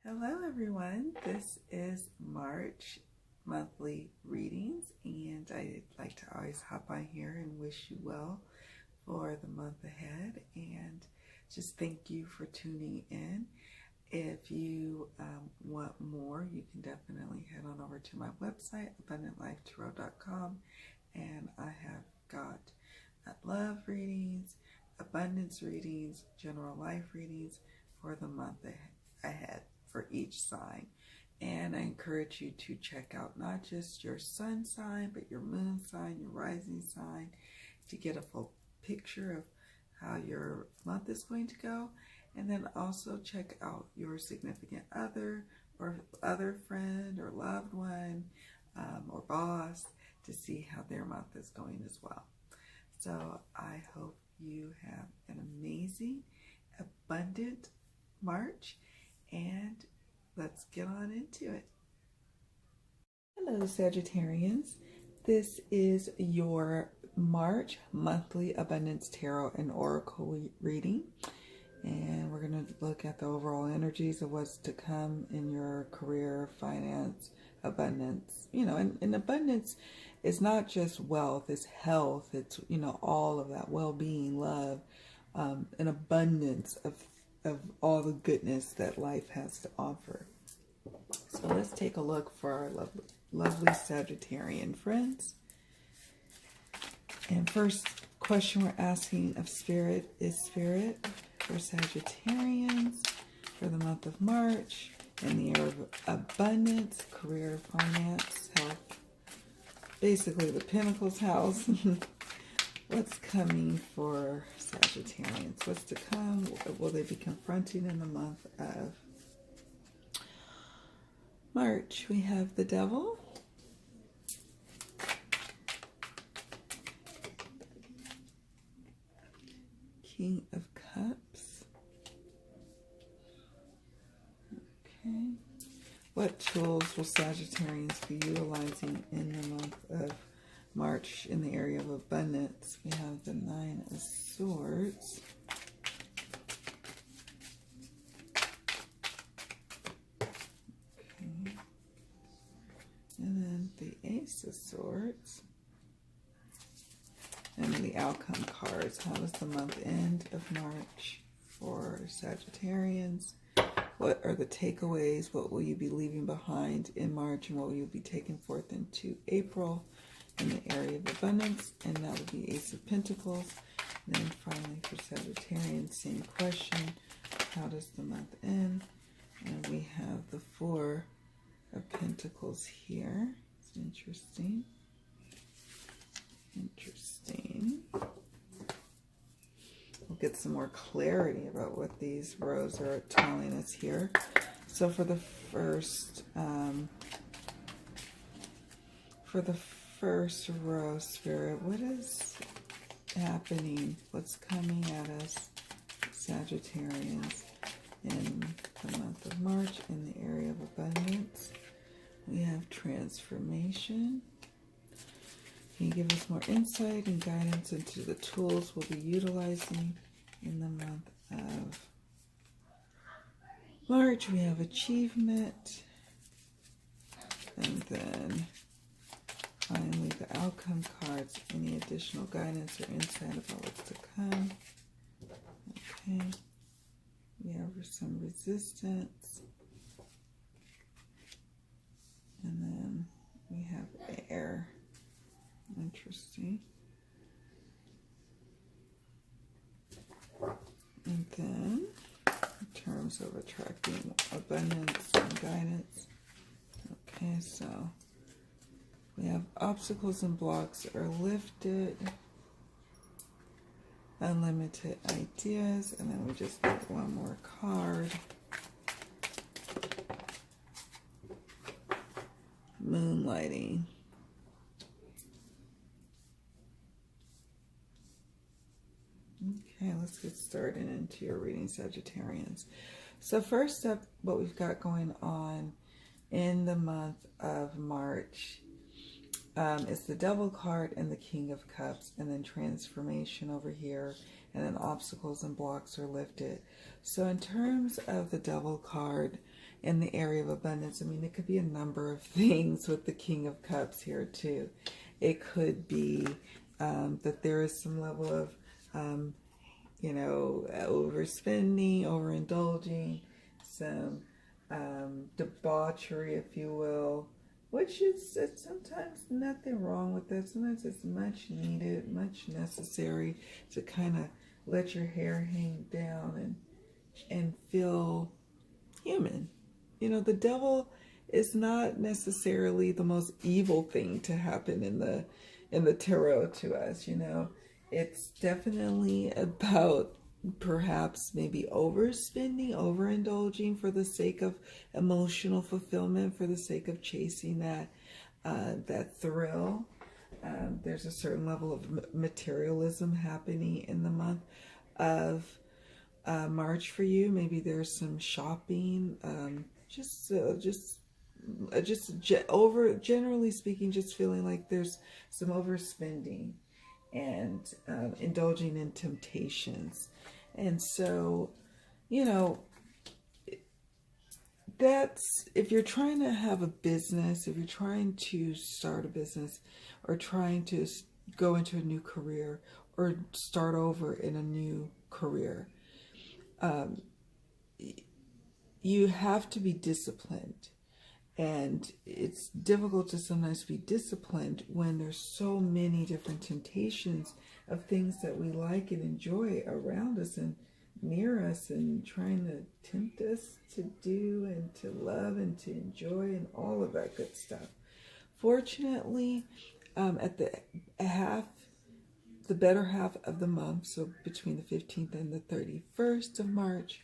Hello everyone, this is March monthly readings, and I'd like to always hop on here and wish you well for the month ahead and just thank you for tuning in. If you want more, you can definitely head on over to my website, abundantlifetarot.com, and I have got love readings, abundance readings, general life readings for the month ahead for each sign. And I encourage you to check out not just your sun sign, but your moon sign, your rising sign, to get a full picture of how your month is going to go. And then also check out your significant other or other friend or loved one or boss to see how their month is going as well. So I hope you have an amazing, abundant March, and let's get on into it. Hello Sagittarians, this is your March monthly abundance tarot and oracle reading, and we're going to look at the overall energies of what's to come in your career, finance, abundance. And abundance is not just wealth, it's health, it's all of that, well-being, love, an abundance of all the goodness that life has to offer. So let's take a look for our lovely Sagittarian friends. And first question we're asking of Spirit is, Spirit, for Sagittarians for the month of March in the area of abundance, career, finance, health, basically the Pentacles house. What's coming for Sagittarians? What's to come? What will they be confronting in the month of March? We have the Devil, King of Cups. Okay. What tools will Sagittarians be utilizing in the month of March in the area of abundance? We have the Nine of Swords. Okay. And then the Ace of Swords. And the outcome cards. How does the month end of March for Sagittarians? What are the takeaways? What will you be leaving behind in March, and what will you be taking forth into April in the area of abundance? And that would be Ace of Pentacles. And then finally for Sagittarians, same question. How does the month end? And we have the Four of Pentacles here. It's interesting. Interesting. We'll get some more clarity about what these rows are telling us here. So for the first row, Spirit, what is happening? What's coming at us, Sagittarians, in the month of March in the area of abundance? We have transformation. Can you give us more insight and guidance into the tools we'll be utilizing in the month of March? We have achievement. And then finally the outcome cards. Any additional guidance or insight about what's to come? Okay. We have some resistance. And then we have air. Interesting. And then, in terms of attracting abundance and guidance, okay, so we have obstacles and blocks are lifted, unlimited ideas, and then we just need one more card. Moonlighting. Okay, let's get started into your reading, Sagittarians. So first up, what we've got going on in the month of March is the Devil card and the King of Cups, and then transformation over here, and then obstacles and blocks are lifted. So in terms of the Devil card, in the area of abundance. I mean, it could be a number of things with the King of Cups here too. It could be that there is some level of, overspending, overindulging, some debauchery, if you will, which is sometimes nothing wrong with that. Sometimes it's much needed, much necessary to kind of let your hair hang down and feel human. The devil is not necessarily the most evil thing to happen in the tarot to us. It's definitely about perhaps maybe overspending, overindulging for the sake of emotional fulfillment, for the sake of chasing that thrill. There's a certain level of materialism happening in the month of March for you. Maybe there's some shopping, generally speaking, just feeling like there's some overspending and indulging in temptations. And so, that's, if you're trying to have a business, if you're trying to start a business or trying to go into a new career or start over in a new career, you have to be disciplined. And it's difficult to sometimes be disciplined when there's so many different temptations of things that we like and enjoy around us and near us and trying to tempt us to do and to love and to enjoy and all of that good stuff. Fortunately, at the better half of the month, so between the 15th and the 31st of March,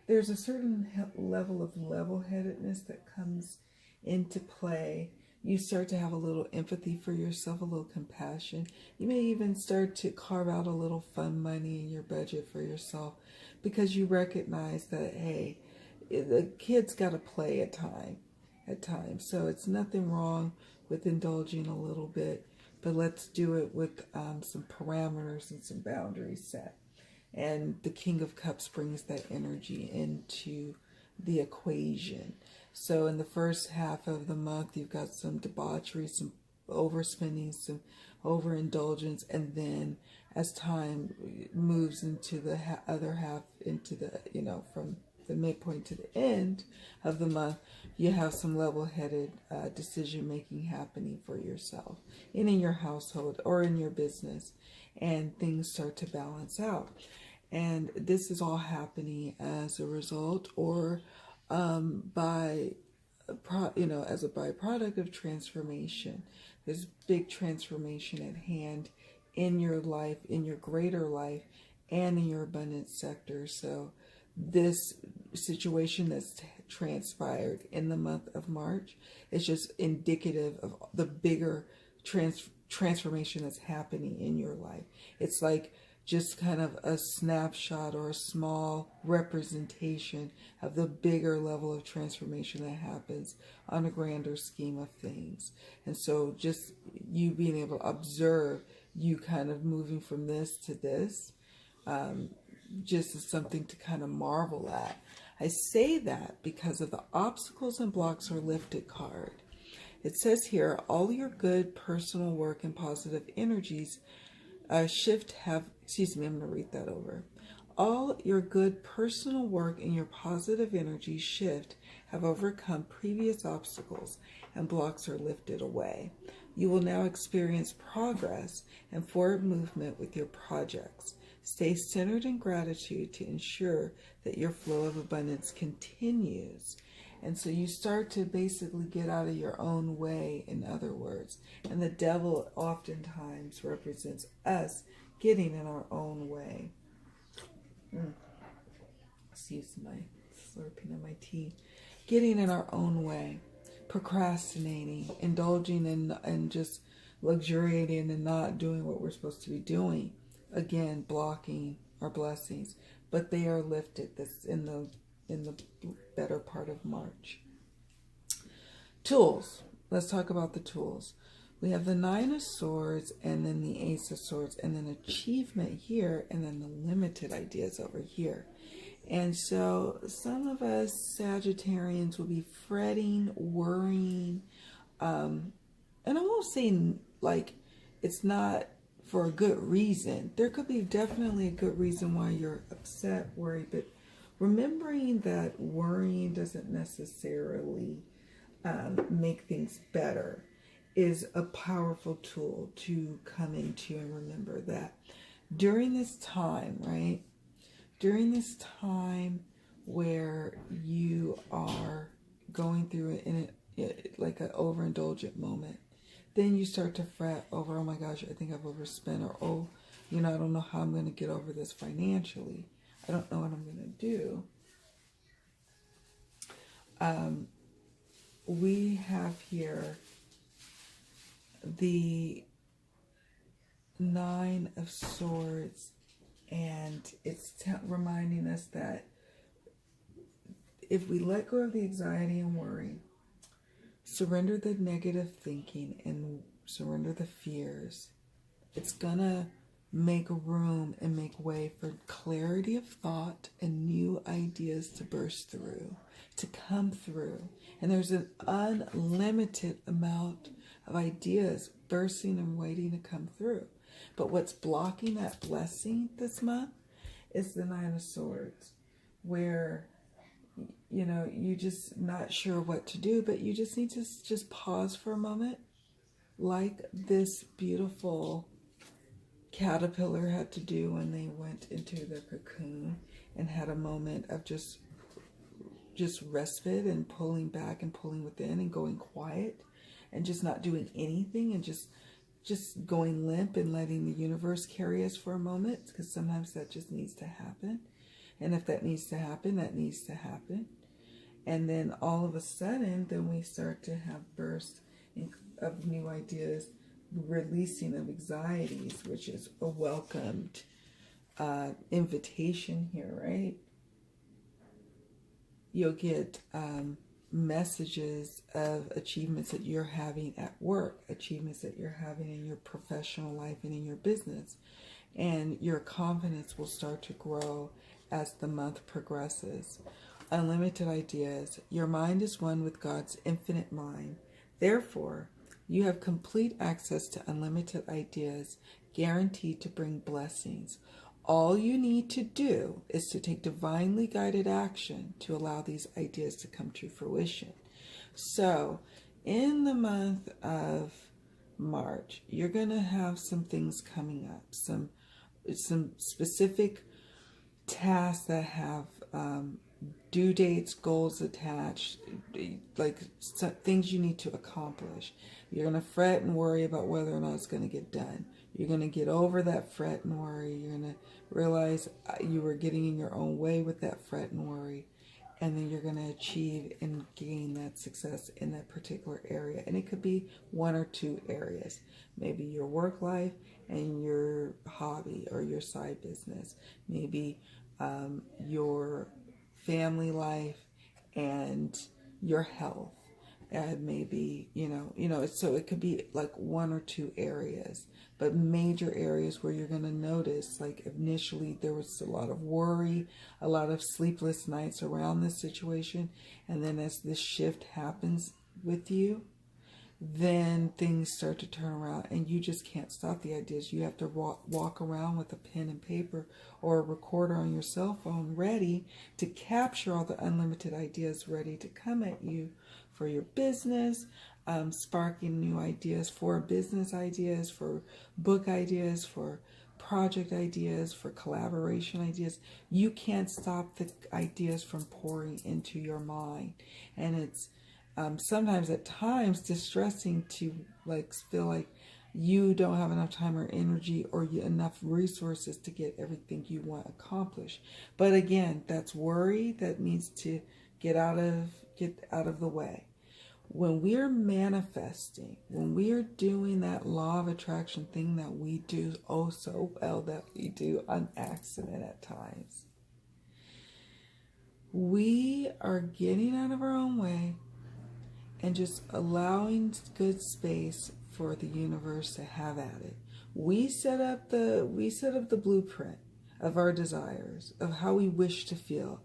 there's a certain level of level-headedness that comes into play. You start to have a little empathy for yourself, a little compassion. You may even start to carve out a little fun money in your budget for yourself because you recognize that, hey, the kid's got to play at times. So it's nothing wrong with indulging a little bit, but let's do it with some parameters and some boundaries set. And the King of Cups brings that energy into the equation. So in the first half of the month, you've got some debauchery, some overspending, some overindulgence. And then as time moves into the other half, into the, from the midpoint to the end of the month, you have some level-headed decision-making happening for yourself and in your household or in your business. And things start to balance out. And this is all happening as a result or as a byproduct of transformation. There's big transformation at hand in your life, in your greater life, and in your abundance sector. So this situation that's transpired in the month of March is just indicative of the bigger transformation that's happening in your life. It's like just kind of a snapshot or a small representation of the bigger level of transformation that happens on a grander scheme of things. And so just you being able to observe you kind of moving from this to this, just is something to kind of marvel at. I say that because of the obstacles and blocks are lifted card. It says here, all your good personal work and positive energies I'm going to read that over. All your good personal work and your positive energy shift have overcome previous obstacles and blocks are lifted away. You will now experience progress and forward movement with your projects. Stay centered in gratitude to ensure that your flow of abundance continues. And so you start to basically get out of your own way, in other words. And the devil oftentimes represents us getting in our own way. Excuse my slurping of my tea. Getting in our own way. Procrastinating, indulging in just luxuriating and not doing what we're supposed to be doing. Again, blocking our blessings. But they are lifted. This in the better part of March. Tools. Let's talk about the tools. We have the Nine of Swords and then the Ace of Swords and then achievement here and then the limited ideas over here. And so some of us Sagittarians will be fretting, worrying, and I won't say like it's not for a good reason. There could be definitely a good reason why you're upset, worried, but remembering that worrying doesn't necessarily make things better is a powerful tool to come into and remember that during this time, right? During this time where you are going through it in like an overindulgent moment, then you start to fret over, oh my gosh, I think I've overspent, or oh, I don't know how I'm going to get over this financially. I don't know what I'm going to do. We have here the Nine of Swords, and it's reminding us that if we let go of the anxiety and worry, surrender the negative thinking and surrender the fears, it's gonna make room and make way for clarity of thought and new ideas to burst through, to come through. And there's an unlimited amount of ideas bursting and waiting to come through. But what's blocking that blessing this month is the Nine of Swords, where you're just not sure what to do, but you just need to just pause for a moment, like this beautiful caterpillar had to do when they went into their cocoon and had a moment of just respite and pulling back and pulling within and going quiet and just not doing anything and just going limp and letting the universe carry us for a moment, because sometimes that just needs to happen. And if that needs to happen, that needs to happen. And then all of a sudden, then we start to have bursts of new ideas, releasing of anxieties, which is a welcomed invitation here, right? You'll get messages of achievements that you're having at work, achievements that you're having in your professional life and in your business. And your confidence will start to grow as the month progresses. Unlimited ideas. Your mind is one with God's infinite mind. Therefore, you have complete access to unlimited ideas, guaranteed to bring blessings. All you need to do is to take divinely guided action to allow these ideas to come to fruition. So, in the month of March, you're going to have some things coming up, some specific tasks that have due dates, goals attached, like things you need to accomplish. You're going to fret and worry about whether or not it's going to get done. You're going to get over that fret and worry. You're going to realize you were getting in your own way with that fret and worry. And then you're going to achieve and gain that success in that particular area. And it could be one or two areas. Maybe your work life and your hobby or your side business. Maybe your family life and your health. And maybe, so it could be like one or two areas, but major areas where you're going to notice, like initially there was a lot of worry, a lot of sleepless nights around this situation. And then as this shift happens with you, then things start to turn around and you just can't stop the ideas. You have to walk around with a pen and paper or a recorder on your cell phone ready to capture all the unlimited ideas ready to come at you for your business, sparking new ideas for business ideas, for book ideas, for project ideas, for collaboration ideas. You can't stop the ideas from pouring into your mind. And it's sometimes at times distressing to feel like you don't have enough time or energy or enough resources to get everything you want accomplished. But again, that's worry that needs to get out of the way. When we are manifesting, when we are doing that law of attraction thing that we do oh so well, that we do on accident at times, we are getting out of our own way and just allowing good space for the universe to have at it. We set up the blueprint of our desires, of how we wish to feel.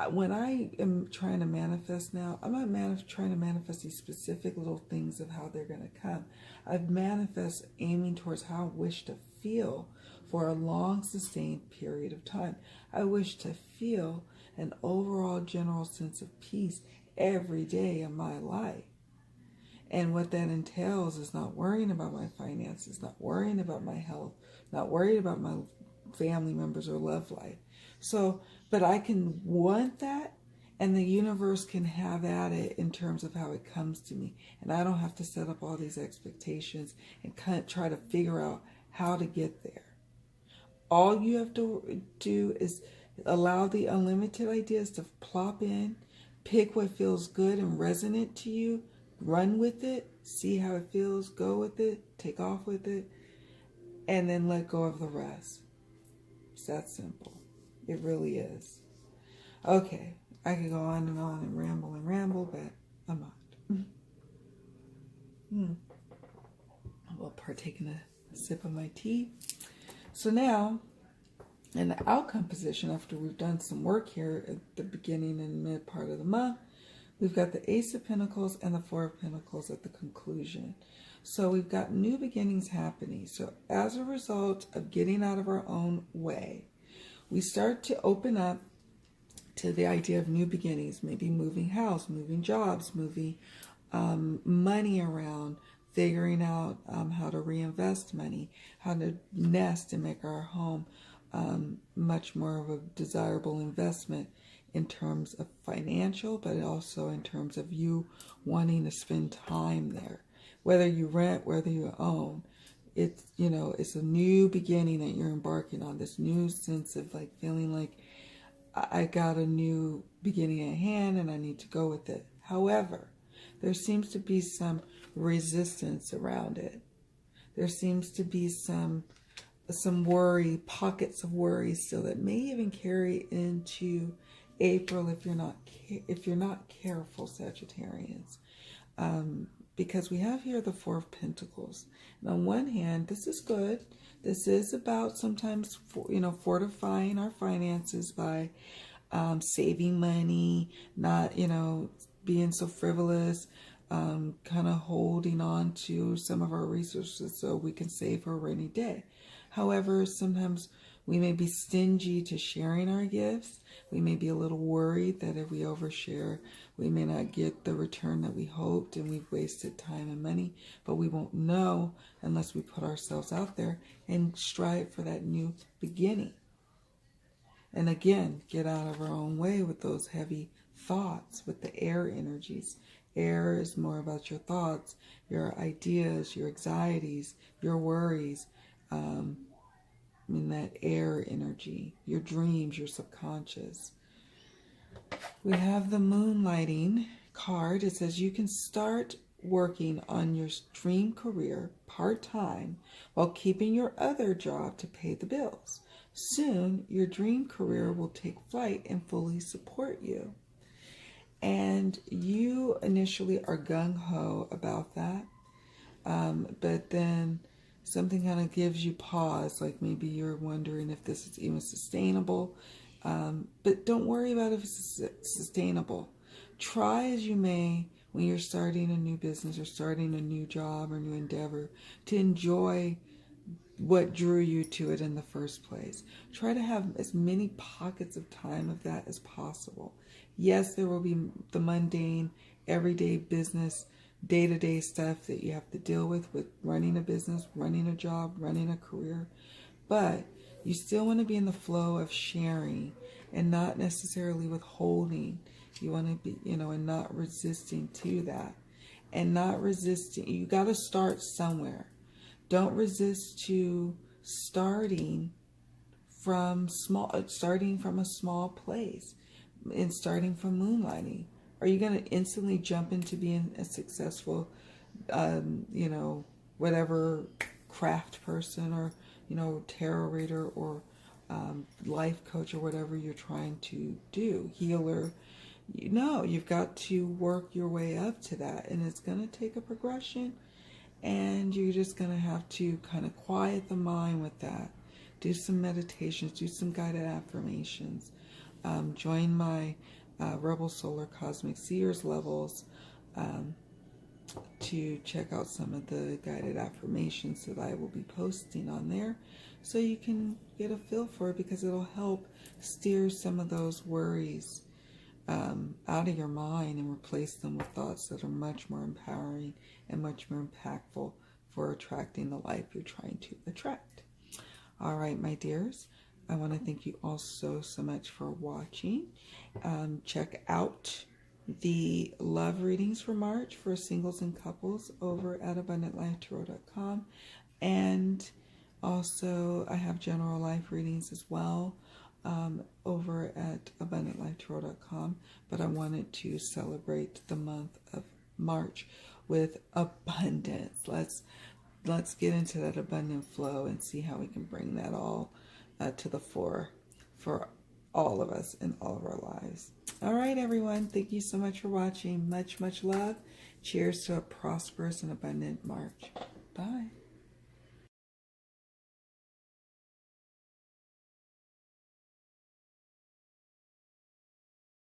When I am trying to manifest now, I'm not trying to manifest these specific little things of how they're going to come. I've manifest aiming towards how I wish to feel for a long sustained period of time. I wish to feel an overall general sense of peace every day of my life. And what that entails is not worrying about my finances, not worrying about my health, not worried about my family members or love life. So, but I can want that, and the universe can have at it in terms of how it comes to me. And I don't have to set up all these expectations and kind of try to figure out how to get there. All you have to do is allow the unlimited ideas to plop in, pick what feels good and resonant to you, run with it, see how it feels, go with it, take off with it, and then let go of the rest. It's that simple. It really is. Okay, I could go on and ramble, but I'm not. I will partake in a sip of my tea. So now, in the outcome position, after we've done some work here at the beginning and mid part of the month, we've got the Ace of Pentacles and the Four of Pentacles at the conclusion. So we've got new beginnings happening. So as a result of getting out of our own way, we start to open up to the idea of new beginnings, maybe moving house, moving jobs, moving money around, figuring out how to reinvest money, how to nest and make our home much more of a desirable investment in terms of financial, but also in terms of you wanting to spend time there. Whether you rent, whether you own, it's, you know, it's a new beginning that you're embarking on, this new sense of like feeling like I got a new beginning at hand and I need to go with it. However, there seems to be some resistance around it. There seems to be some worry, pockets of worry still that may even carry into April if you're not careful, Sagittarians. Because we have here the Four of Pentacles. And on one hand, this is good. This is about sometimes, fortifying our finances by saving money, not, being so frivolous, kind of holding on to some of our resources so we can save for a rainy day. However, sometimes we may be stingy to sharing our gifts. We may be a little worried that if we overshare, we may not get the return that we hoped and we've wasted time and money, but we won't know unless we put ourselves out there and strive for that new beginning. And again, get out of our own way with those heavy thoughts, with the air energies. Air is more about your thoughts, your ideas, your anxieties, your worries, that air energy, your dreams, your subconscious. We have the Moonlighting card. It says you can start working on your dream career part-time while keeping your other job to pay the bills. Soon, your dream career will take flight and fully support you. And you initially are gung-ho about that, but then something kind of gives you pause, like maybe you're wondering if this is even sustainable. But don't worry about if it's sustainable. Try as you may when you're starting a new business or starting a new job or new endeavor to enjoy what drew you to it in the first place. Try to have as many pockets of time of that as possible. Yes, there will be the mundane, everyday business, day-to-day stuff that you have to deal with running a business, running a job, running a career. But you still want to be in the flow of sharing and not necessarily withholding. You want to be, and not resisting to that. And not resisting. You got to start somewhere. Don't resist to starting from a small place and starting from moonlighting. Are you going to instantly jump into being a successful, whatever craft person or, tarot reader or life coach or whatever you're trying to do, healer? No, you've got to work your way up to that. And it's going to take a progression. And you're just going to have to kind of quiet the mind with that do some meditations, do some guided affirmations. Join my Rebel Solar Cosmic Seers levels to check out some of the guided affirmations that I will be posting on there, so you can get a feel for it, because it'll help steer some of those worries out of your mind and replace them with thoughts that are much more empowering and much more impactful for attracting the life you're trying to attract. All right, my dears, I want to thank you all so much for watching. Check out the love readings for March for singles and couples over at abundantlifetarot.com, and also I have general life readings as well over at abundantlifetarot.com, but I wanted to celebrate the month of March with abundance. Let's get into that abundant flow and see how we can bring that all to the fore for all of us in all of our lives. All right, everyone. Thank you so much for watching. Much love. Cheers to a prosperous and abundant March. Bye.